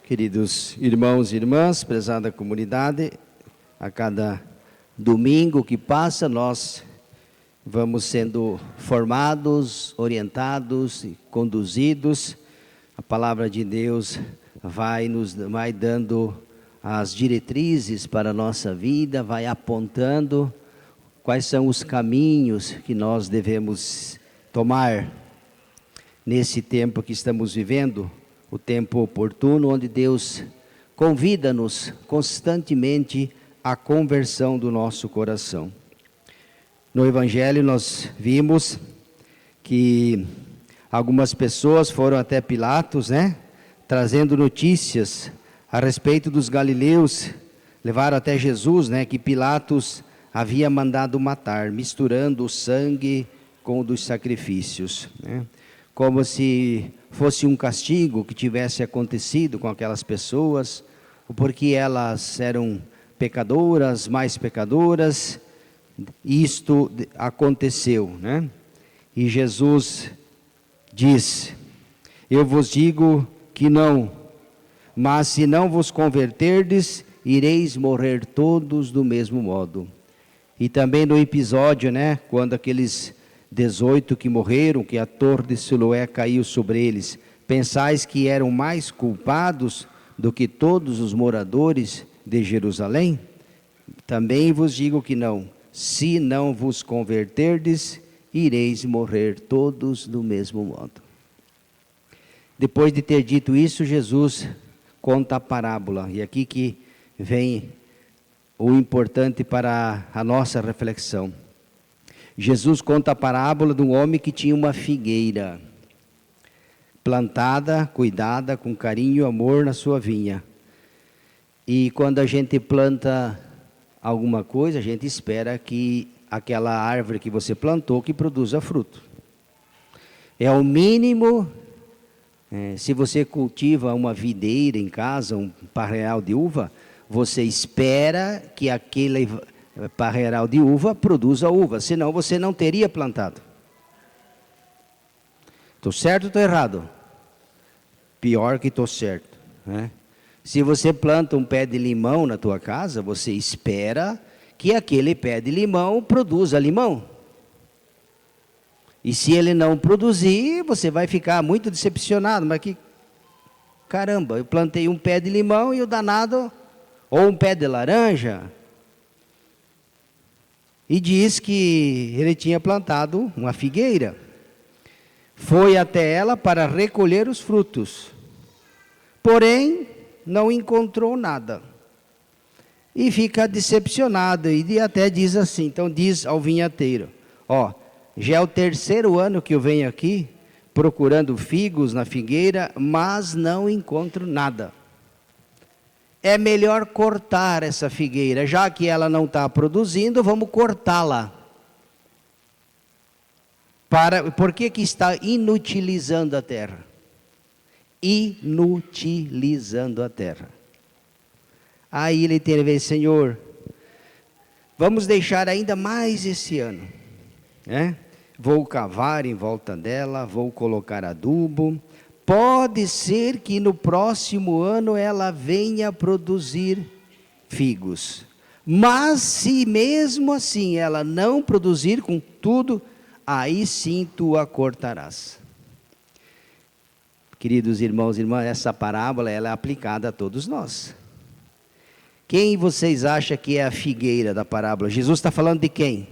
Queridos irmãos e irmãs, prezada comunidade, a cada domingo que passa, nós vamos sendo formados, orientados e conduzidos. A palavra de Deus vai dando as diretrizes para a nossa vida, vai apontando quais são os caminhos que nós devemos tomar nesse tempo que estamos vivendo. O tempo oportuno, onde Deus convida-nos constantemente à conversão do nosso coração. No Evangelho nós vimos que algumas pessoas foram até Pilatos, trazendo notícias a respeito dos galileus, levaram até Jesus, que Pilatos havia mandado matar, misturando o sangue com o dos sacrifícios, como se fosse um castigo que tivesse acontecido com aquelas pessoas, porque elas eram pecadoras, mais pecadoras. Isto aconteceu, E Jesus diz: eu vos digo que não, mas se não vos converterdes, ireis morrer todos do mesmo modo. E também no episódio, quando aqueles 18 que morreram, que a torre de Siloé caiu sobre eles, pensais que eram mais culpados do que todos os moradores de Jerusalém? Também vos digo que não, se não vos converterdes, ireis morrer todos do mesmo modo. Depois de ter dito isso, Jesus conta a parábola, e aqui que vem o importante para a nossa reflexão. Jesus conta a parábola de um homem que tinha uma figueira plantada, cuidada, com carinho e amor na sua vinha. E quando a gente planta alguma coisa, a gente espera que aquela árvore que você plantou que produza fruto. É o mínimo. Se você cultiva uma videira em casa, um parreiral de uva, você espera que aquele parreiral de uva produza uva, senão você não teria plantado. Estou certo ou estou errado? Pior que estou certo, Se você planta um pé de limão na tua casa, você espera que aquele pé de limão produza limão. E se ele não produzir, você vai ficar muito decepcionado. Mas que caramba, eu plantei um pé de limão e o danado, ou um pé de laranja. E diz que ele tinha plantado uma figueira. Foi até ela para recolher os frutos. Porém, não encontrou nada. E fica decepcionado. E até diz assim, então diz ao vinhateiro: já é o 3º ano que eu venho aqui, procurando figos na figueira, mas não encontro nada. É melhor cortar essa figueira, já que ela não está produzindo, vamos cortá-la. Por que está inutilizando a terra? Inutilizando a terra. Aí ele teve: Senhor, vamos deixar ainda mais esse ano, Vou cavar em volta dela, vou colocar adubo. Pode ser que no próximo ano ela venha produzir figos. Mas se mesmo assim ela não produzir com tudo, aí sim tu a cortarás. Queridos irmãos e irmãs, essa parábola ela é aplicada a todos nós. Quem vocês acham que é a figueira da parábola? Jesus está falando de quem?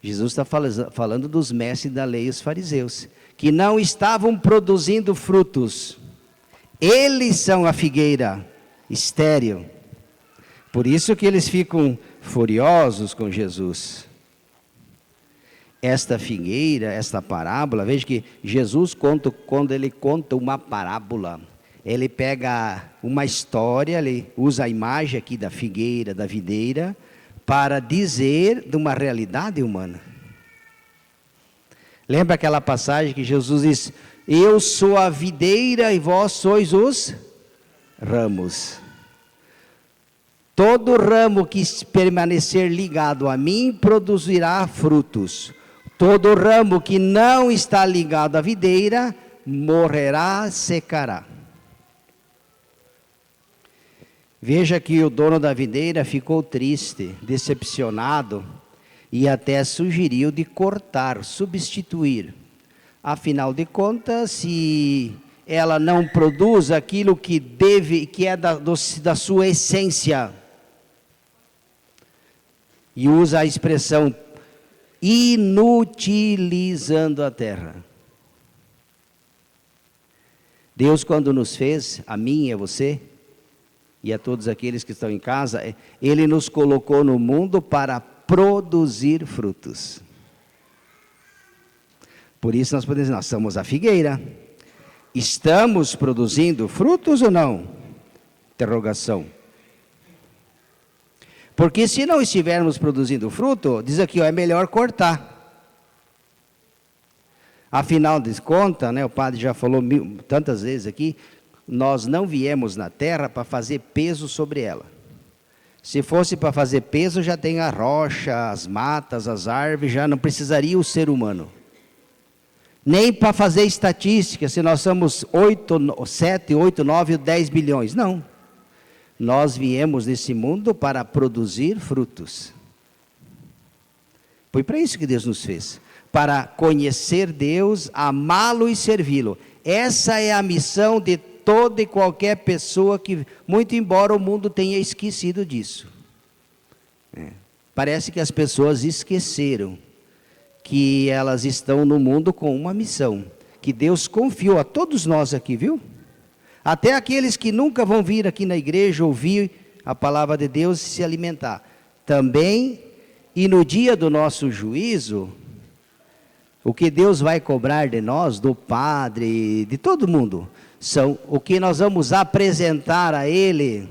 Jesus está falando dos mestres da lei, os fariseus, que não estavam produzindo frutos. Eles são a figueira estéril. Por isso que eles ficam furiosos com Jesus. Esta figueira, esta parábola, veja que Jesus quando ele conta uma parábola, ele pega uma história, ele usa a imagem aqui da figueira, da videira, para dizer de uma realidade humana. Lembra aquela passagem que Jesus diz: eu sou a videira e vós sois os ramos. Todo ramo que permanecer ligado a mim produzirá frutos. Todo ramo que não está ligado à videira morrerá, secará. Veja que o dono da videira ficou triste, decepcionado, e até sugeriu de cortar, substituir. Afinal de contas, se ela não produz aquilo que deve, que é da sua essência, e usa a expressão inutilizando a terra. Deus, quando nos fez, a mim e a você, e a todos aqueles que estão em casa, Ele nos colocou no mundo para produzir frutos. Por isso nós podemos dizer, nós somos a figueira. Estamos produzindo frutos ou não? Interrogação. Porque se não estivermos produzindo fruto, diz aqui, é melhor cortar. Afinal de contas, o padre já falou tantas vezes aqui, nós não viemos na terra para fazer peso sobre ela. Se fosse para fazer peso, já tem a rocha, as matas, as árvores, já não precisaria o ser humano. Nem para fazer estatística, se nós somos 7, 8, 9 ou 10 bilhões. Não. Nós viemos nesse mundo para produzir frutos. Foi para isso que Deus nos fez. Para conhecer Deus, amá-lo e servi-lo. Essa é a missão de toda e qualquer pessoa que, muito embora o mundo tenha esquecido disso. Parece que as pessoas esqueceram que elas estão no mundo com uma missão, que Deus confiou a todos nós aqui, viu? Até aqueles que nunca vão vir aqui na igreja ouvir a palavra de Deus e se alimentar. Também, e no dia do nosso juízo, o que Deus vai cobrar de nós, do Padre, de todo mundo, são o que nós vamos apresentar a Ele,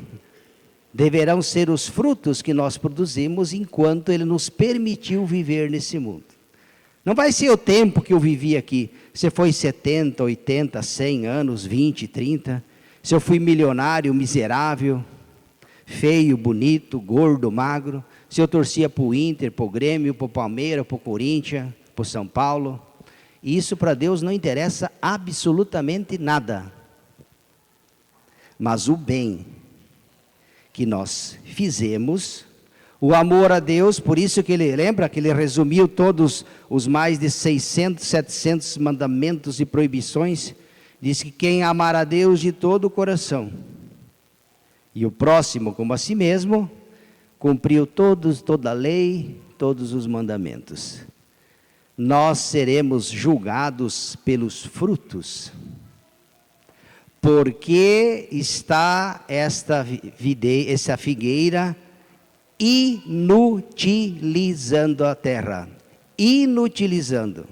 deverão ser os frutos que nós produzimos enquanto Ele nos permitiu viver nesse mundo. Não vai ser o tempo que eu vivi aqui, se foi 70, 80, 100 anos, 20, 30, se eu fui milionário, miserável, feio, bonito, gordo, magro, se eu torcia para o Inter, para o Grêmio, para o Palmeiras, para o Corinthians, para o São Paulo. Isso para Deus não interessa absolutamente nada. Mas o bem que nós fizemos, o amor a Deus, por isso que ele, lembra que ele resumiu todos os mais de 600, 700 mandamentos e proibições, diz que quem amar a Deus de todo o coração, e o próximo como a si mesmo, cumpriu toda a lei, todos os mandamentos. Nós seremos julgados pelos frutos. Porque está essa figueira inutilizando a terra. Inutilizando.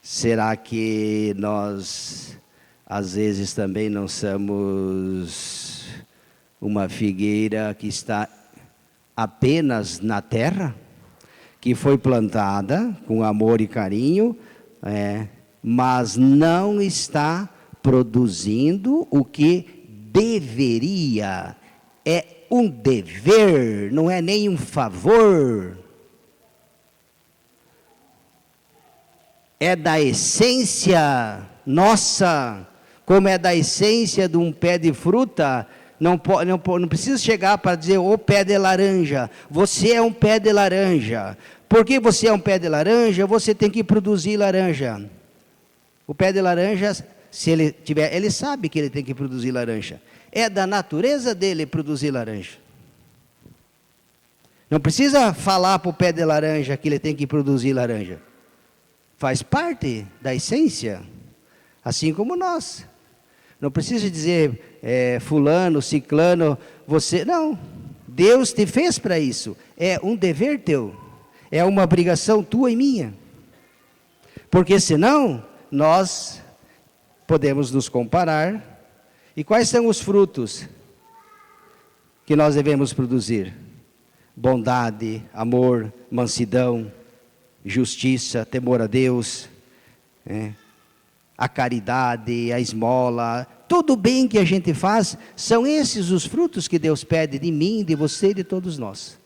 Será que nós, às vezes, também não somos uma figueira que está apenas na terra, que foi plantada com amor e carinho, mas não está produzindo o que deveria? É um dever, não é nem um favor. É da essência nossa, como é da essência de um pé de fruta. Não precisa chegar para dizer, ô pé de laranja, você é um pé de laranja. Porque você é um pé de laranja, você tem que produzir laranja. O pé de laranja, se ele tiver, ele sabe que ele tem que produzir laranja. É da natureza dele produzir laranja. Não precisa falar para o pé de laranja que ele tem que produzir laranja. Faz parte da essência, assim como nós. Não precisa dizer, fulano, ciclano, você... Não, Deus te fez para isso. É um dever teu. É uma obrigação tua e minha. Porque senão, nós podemos nos comparar. E quais são os frutos que nós devemos produzir? Bondade, amor, mansidão, justiça, temor a Deus, a caridade, a esmola, todo o bem que a gente faz, são esses os frutos que Deus pede de mim, de você e de todos nós.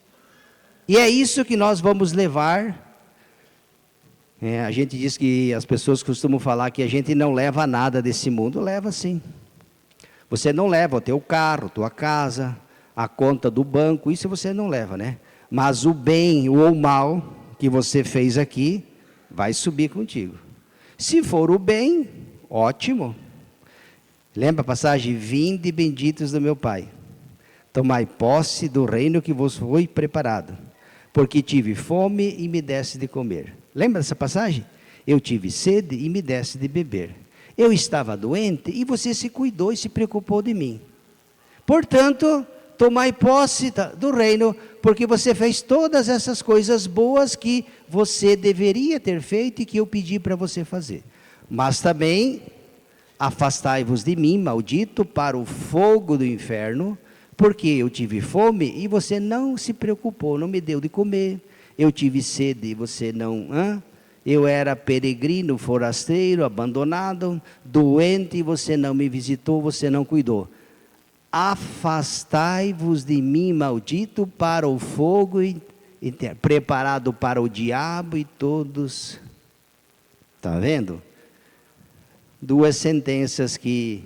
E é isso que nós vamos levar. A gente diz que as pessoas costumam falar que a gente não leva nada desse mundo. Leva sim. Você não leva o teu carro, tua casa, a conta do banco, isso você não leva, né? Mas o bem ou o mal que você fez aqui, vai subir contigo. Se for o bem, ótimo. Lembra a passagem? Vinde benditos do meu Pai. Tomai posse do reino que vos foi preparado. Porque tive fome e me deste de comer. Lembra dessa passagem? Eu tive sede e me deste de beber. Eu estava doente e você se cuidou e se preocupou de mim. Portanto, tomai posse do reino, porque você fez todas essas coisas boas que você deveria ter feito e que eu pedi para você fazer. Mas também, afastai-vos de mim, maldito, para o fogo do inferno, porque eu tive fome e você não se preocupou, não me deu de comer. Eu tive sede e você não... Eu era peregrino, forasteiro, abandonado, doente e você não me visitou, você não cuidou. Afastai-vos de mim, maldito, para o fogo preparado para o diabo e todos. Está vendo? Duas sentenças que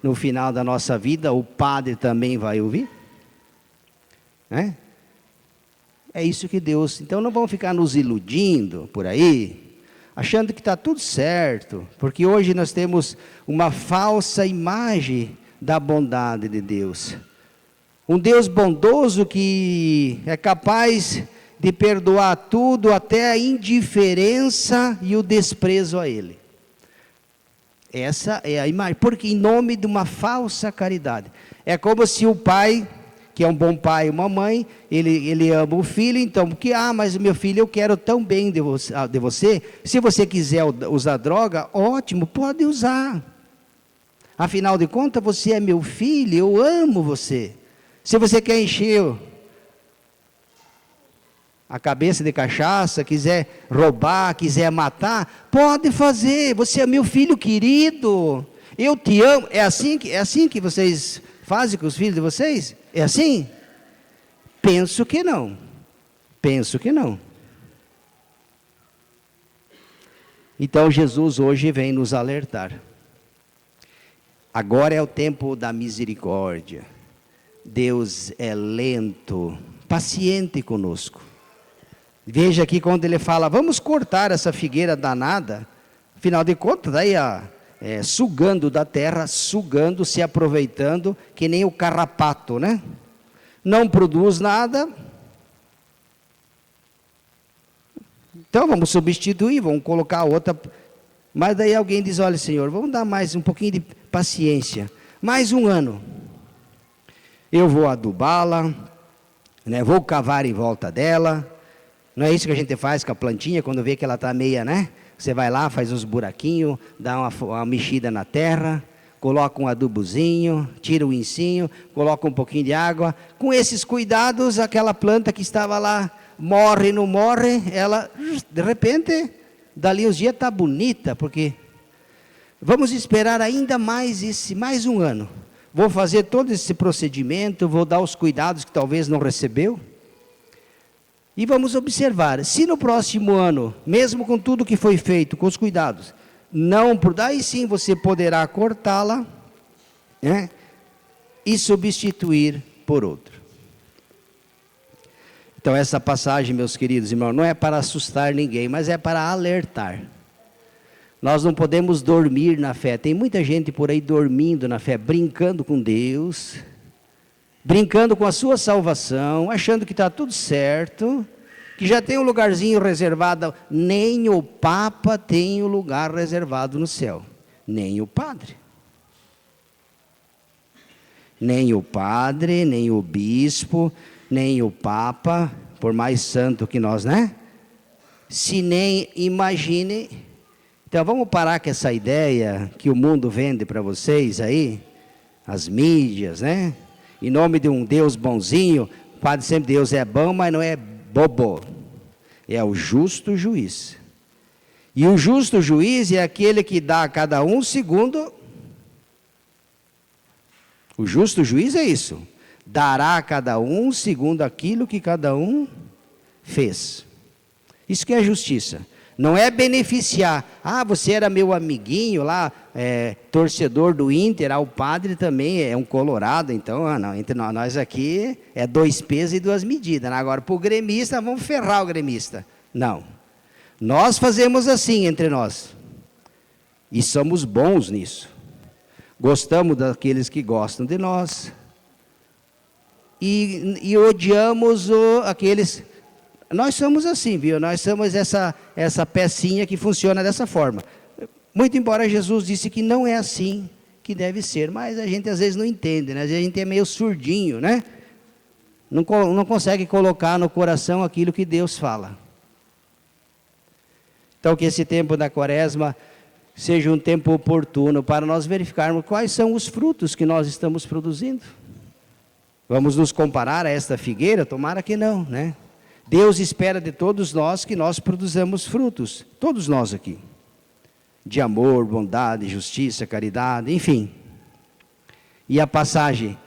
no final da nossa vida o padre também vai ouvir. É isso que Deus... Então não vamos ficar nos iludindo por aí, achando que está tudo certo, porque hoje nós temos uma falsa imagem da bondade de Deus. Um Deus bondoso que é capaz de perdoar tudo, até a indiferença e o desprezo a Ele. Essa é a imagem, porque em nome de uma falsa caridade. É como se o pai, que é um bom pai e uma mãe, ele ama o filho, então, porque, mas meu filho, eu quero tão bem de você, se você quiser usar droga, ótimo, pode usar. Afinal de contas, você é meu filho, eu amo você. Se você quer encher a cabeça de cachaça, quiser roubar, quiser matar, pode fazer, você é meu filho querido, eu te amo. É assim que vocês fazem com os filhos de vocês? É assim? Penso que não. Então Jesus hoje vem nos alertar. Agora é o tempo da misericórdia. Deus é lento, paciente conosco. Veja aqui quando ele fala, vamos cortar essa figueira danada. Afinal de contas, daí sugando da terra, sugando, se aproveitando, que nem o carrapato, né? Não produz nada. Então vamos substituir, vamos colocar outra. Mas daí alguém diz, olha Senhor, vamos dar mais um pouquinho de paciência, mais um ano. Eu vou adubá-la, né? Vou cavar em volta dela. Não é isso que a gente faz com a plantinha, quando vê que ela está meia, né? Você vai lá, faz uns buraquinhos, dá uma mexida na terra, coloca um adubozinho, tira o ensinho, coloca um pouquinho de água. Com esses cuidados, aquela planta que estava lá, morre, não morre, ela, de repente, dali uns dias está bonita, porque vamos esperar ainda mais um ano. Vou fazer todo esse procedimento, vou dar os cuidados que talvez não recebeu. E vamos observar, se no próximo ano, mesmo com tudo que foi feito, com os cuidados, daí sim você poderá cortá-la, né, e substituir por outro. Então essa passagem, meus queridos irmãos, não é para assustar ninguém, mas é para alertar. Nós não podemos dormir na fé. Tem muita gente por aí dormindo na fé, brincando com Deus, brincando com a sua salvação, achando que está tudo certo, que já tem um lugarzinho reservado. Nem o Papa tem um lugar reservado no céu, nem o padre. Nem o padre, nem o bispo, nem o Papa, por mais santo que nós, né? Se nem imagine. Então vamos parar com essa ideia que o mundo vende para vocês aí, as mídias, né? Em nome de um Deus bonzinho. O padre sempre, Deus é bom, mas não é bobo. É o justo juiz. E o justo juiz é aquele que dá a cada um segundo. O justo juiz é isso. Dará a cada um segundo aquilo que cada um fez. Isso que é justiça. Não é beneficiar. Ah, você era meu amiguinho lá, torcedor do Inter, o padre também é um colorado, então, não, entre nós aqui é 2 pesos e 2 medidas. Agora, para o gremista, vamos ferrar o gremista. Não. Nós fazemos assim entre nós. E somos bons nisso. Gostamos daqueles que gostam de nós. E odiamos aqueles... Nós somos assim, viu? Nós somos essa pecinha que funciona dessa forma. Muito embora Jesus disse que não é assim que deve ser, mas a gente às vezes não entende, né? Às vezes a gente é meio surdinho, né? Não consegue colocar no coração aquilo que Deus fala. Então que esse tempo da Quaresma seja um tempo oportuno para nós verificarmos quais são os frutos que nós estamos produzindo. Vamos nos comparar a esta figueira? Tomara que não, né? Deus espera de todos nós que nós produzamos frutos, todos nós aqui, de amor, bondade, justiça, caridade, enfim. E a passagem,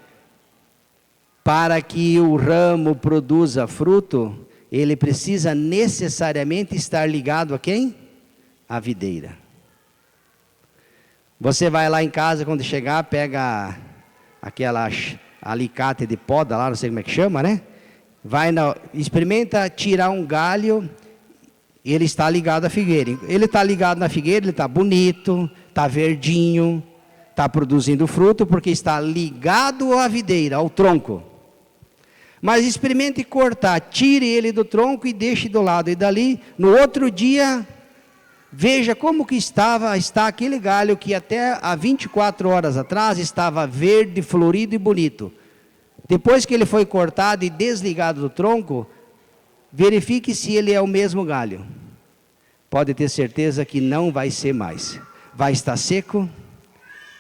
para que o ramo produza fruto, ele precisa necessariamente estar ligado a quem? A videira. Você vai lá em casa, quando chegar, pega aquela alicate de poda lá, não sei como é que chama, né? Experimenta tirar um galho, ele está ligado à figueira. Ele está ligado na figueira, ele está bonito, está verdinho, está produzindo fruto, porque está ligado à videira, ao tronco. Mas experimente cortar, tire ele do tronco e deixe do lado. E dali, no outro dia, veja como que está aquele galho que até há 24 horas atrás estava verde, florido e bonito. Depois que ele foi cortado e desligado do tronco, verifique se ele é o mesmo galho. Pode ter certeza que não vai ser mais. Vai estar seco,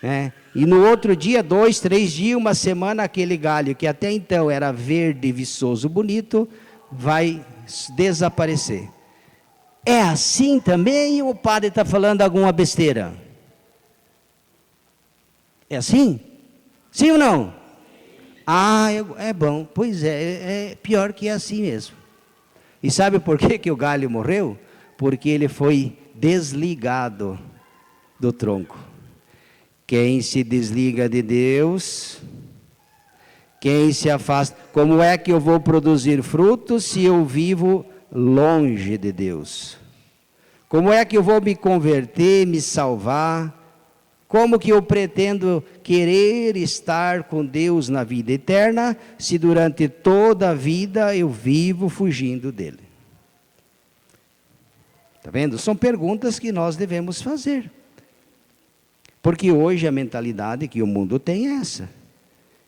né? E no outro dia, 2, 3 dias, uma semana, aquele galho que até então era verde, viçoso, bonito, vai desaparecer. É assim também ou o padre está falando alguma besteira? É assim? Sim ou não? Ah, é bom. Pois é pior que é assim mesmo. E sabe por que o galho morreu? Porque ele foi desligado do tronco. Quem se desliga de Deus, quem se afasta... Como é que eu vou produzir frutos se eu vivo longe de Deus? Como é que eu vou me converter, me salvar? Como que eu pretendo querer estar com Deus na vida eterna, se durante toda a vida eu vivo fugindo dele? Está vendo? São perguntas que nós devemos fazer. Porque hoje a mentalidade que o mundo tem é essa.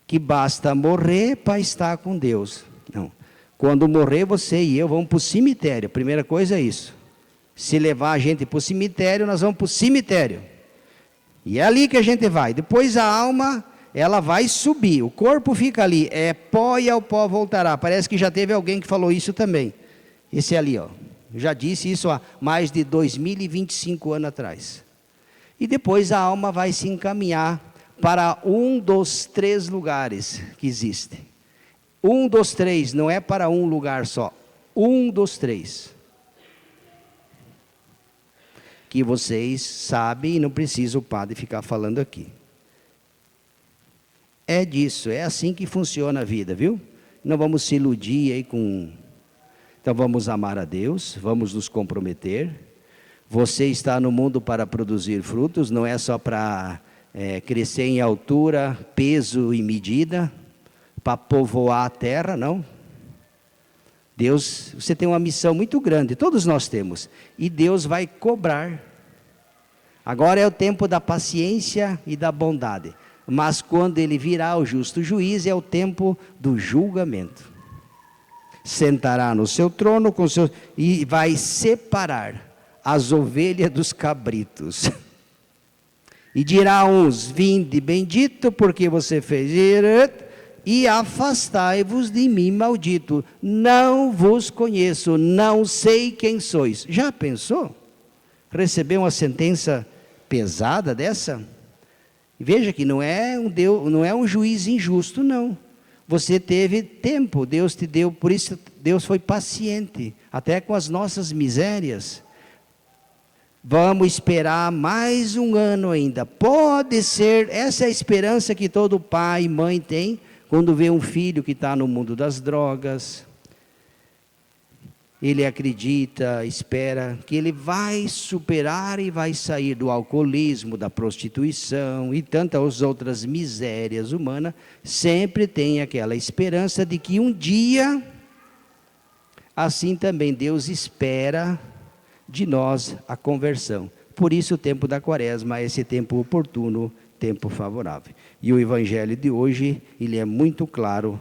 Que basta morrer para estar com Deus. Não. Quando morrer, você e eu vamos para o cemitério. A primeira coisa é isso. Se levar a gente para o cemitério, nós vamos para o cemitério. E é ali que a gente vai. Depois a alma, ela vai subir. O corpo fica ali. É pó e ao pó voltará. Parece que já teve alguém que falou isso também. Esse é ali, ó. Já disse isso há mais de 2025 anos atrás. E depois a alma vai se encaminhar para um dos 3 lugares que existem. Um dos 3, não é para um lugar só. Um dos 3. Que vocês sabem e não precisa o padre ficar falando aqui. É disso, é assim que funciona a vida, viu? Não vamos se iludir aí com... Então vamos amar a Deus, vamos nos comprometer. Você está no mundo para produzir frutos, não é só para crescer em altura, peso e medida, para povoar a terra, não. Deus, você tem uma missão muito grande, todos nós temos, e Deus vai cobrar. Agora é o tempo da paciência e da bondade, mas quando Ele virá o justo juiz, é o tempo do julgamento. Sentará no seu trono e vai separar as ovelhas dos cabritos. E dirá a uns: vinde bendito, porque você fez e afastai-vos de mim, maldito. Não vos conheço, não sei quem sois. Já pensou? Receber uma sentença pesada dessa? Veja que não é um juiz injusto, não. Você teve tempo, Deus te deu, por isso Deus foi paciente, até com as nossas misérias, Vamos esperar mais um ano ainda. Pode ser, essa é a esperança que todo pai e mãe tem quando vê um filho que está no mundo das drogas. Ele acredita, espera que ele vai superar e vai sair do alcoolismo, da prostituição e tantas outras misérias humanas. Sempre tem aquela esperança de que um dia, assim também Deus espera de nós a conversão. Por isso o tempo da quaresma é esse tempo oportuno, tempo favorável. E o evangelho de hoje, ele é muito claro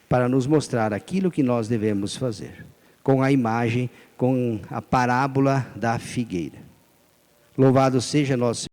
para nos mostrar aquilo que nós devemos fazer, com a imagem, com a parábola da figueira. Louvado seja nosso